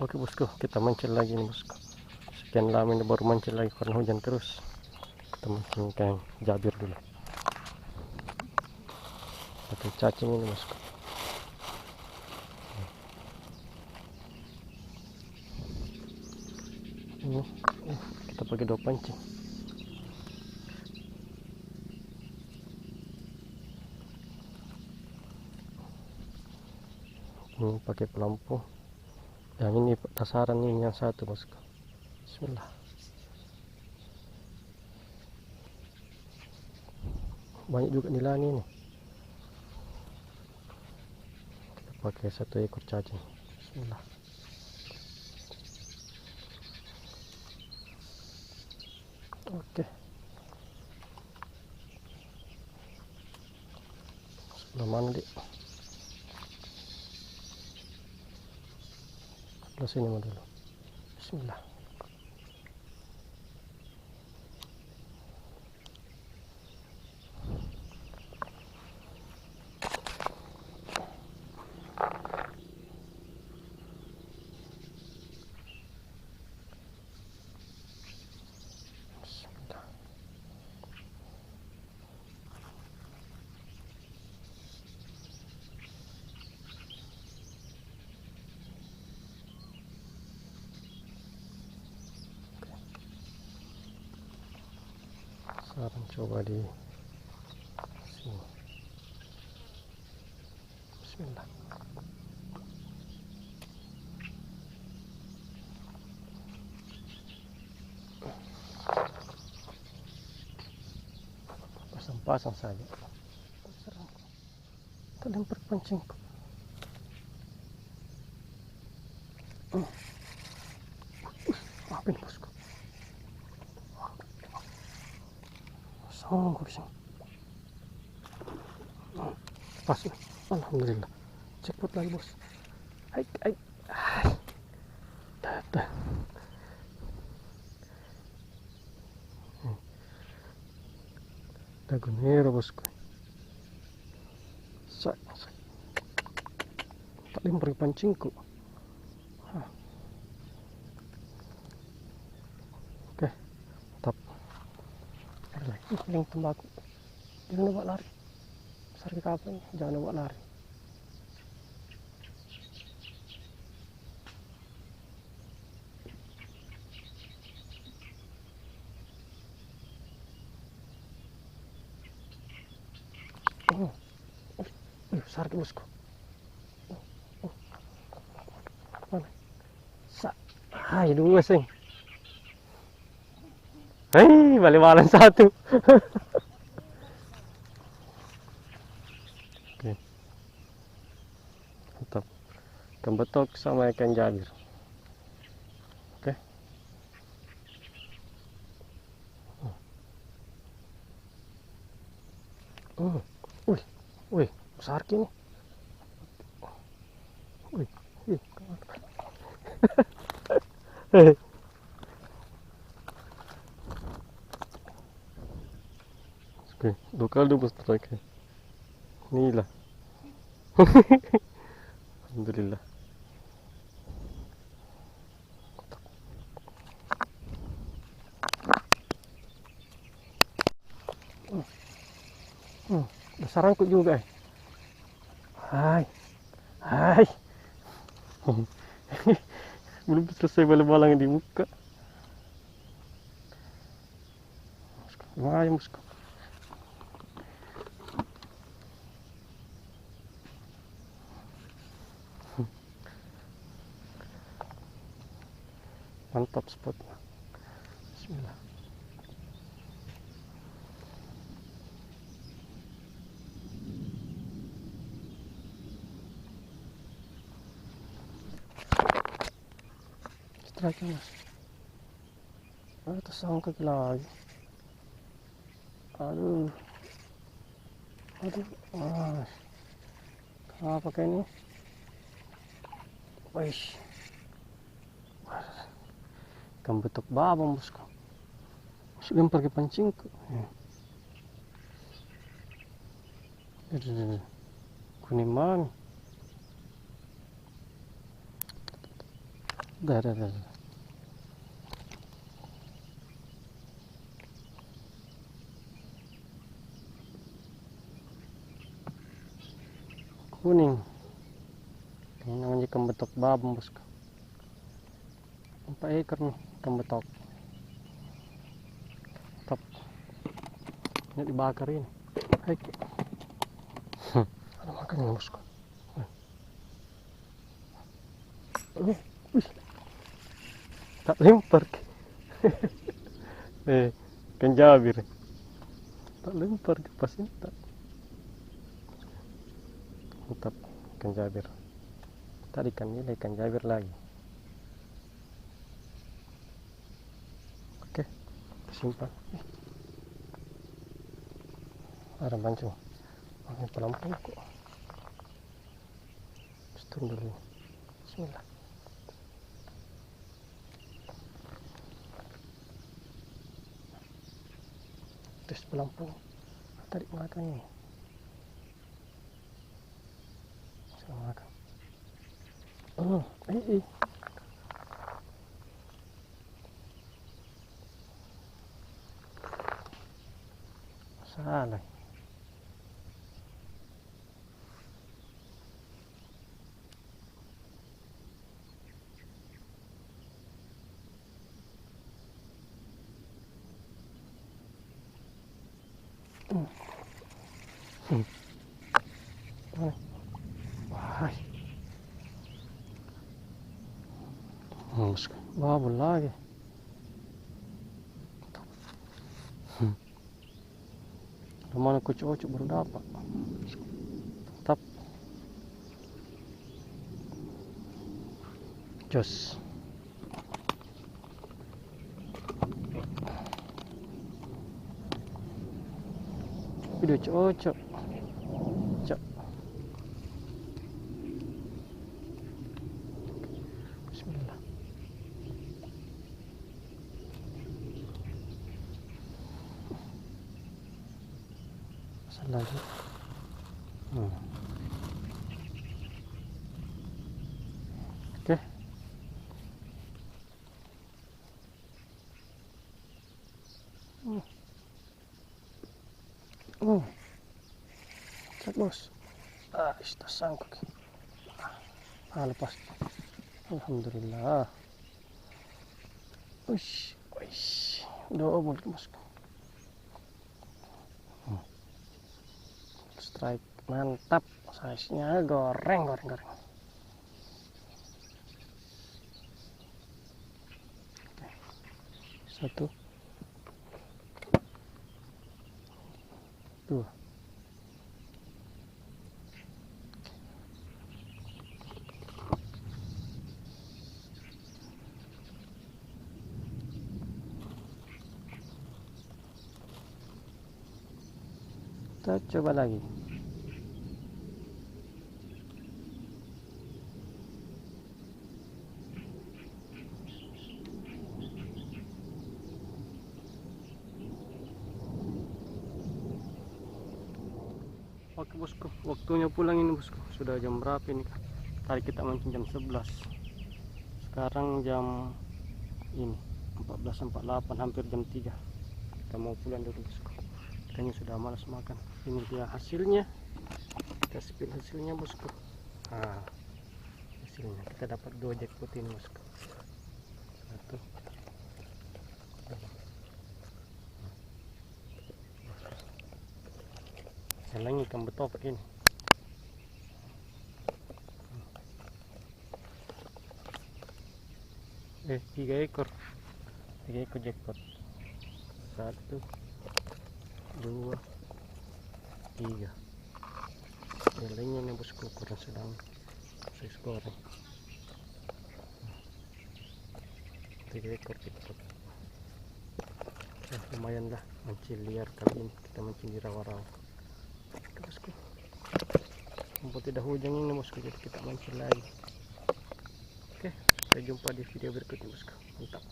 Oke bosku, kita mancing lagi nih bosku. Sekian lama ini baru mancing lagi karena hujan terus. Kita mancing ikan jabir dulu. Pakai cacing ini bosku. Ini kita pakai 2 pancing. Ini pakai pelampung. Yang ini dasaran ini yang satu bosku. Bismillah. Banyak juga nilai ini. Kita pakai 1 ekor cacing. Bismillah. Oke. Sebelah mana dik? Sebelah sini mau dulu. Bismillah. Bismillah. Saran coba di sini. Bismillah. Pasang-pasang saja. Tak lempar pancingku. Apa ini bosku? Sanggup sih. Pas. Alhamdulillah. Jackpot lagi bos. Hai, hai. Dah. Dagun merah bosku. Tak lempar pancingku. Oke, mantap. Ada lagi. Yang tembakau. Jangan buat lari. Besar kita apa ini? Jangan buat lari. Besar ke bosku. Mana? Hai, 2 sing. Hei, balik-balik 1. Oke. Mantap. Ikan betok sama ikan jabir. Oke. Wih, besar kini. Wih. Oke, 2 kali bos terakhir. Inilah. Alhamdulillah. Besar angkut juga. Hai. Belum selesai balik-balang di muka. Lumayan bosku. Mantap spotnya. Bismillah. Strike mas. Tersangkut lagi. Aduh. Mas. Kenapa kayak ini? Wih. Ikan betok babang bosku. Masuk lempar ke pancingku. Kuning man. Dah. Kuning. Ini namanya ikan betok babon, bosku. 4 ekor nih ikan betok. Top. Ini dibakar ini. Hai. Ada makannya, bosku. Wih. Tak lempar. Ikan jabir. Tak lempar ke pas ini tak. Mantap, ikan jabir. Tadi ikan jabir lagi. Oke, simpan. Ada mancing. Ini pelampung kok. Turun dulu. Bismillah. Tes pelampung. Tarik makannya. Sudah makan. Salah. Wah. Babon lagi. Mana kucuk-kucuk baru dapat. Tetap. Jos. Video cocok. Cok. Bismillah. Pasal lagi. Oke. Cek bos. Sudah sangkut. Lepas. Alhamdulillah. Uish. Double bosku. Strike mantap. Size-nya goreng. Oke. 1 2 kita coba lagi. Oke bosku, waktunya pulang ini bosku. Sudah jam berapa ini? Tadi kita mancing jam 11. Sekarang jam ini 14.48, hampir jam 3. Kita mau pulang dulu bosku. Kayaknya sudah malas makan. Ini dia hasilnya. Kita spill hasilnya bosku. Hasilnya kita dapat 2 jackpot ini bosku. 1 Jalan ikan betok ini. 3 ekor jackpot. 1 2 3. Yang lainnya nih bosku ukuran sedang, size goreng. 3 ekor jackpot. Lumayan lah mancing liar kali ini. Kita mancing di rawa-rawa. Oke bosku, mumpung tidak hujan ini bosku, jadi kita mancing lagi. Oke, sampai jumpa di video berikutnya bosku. Mantap.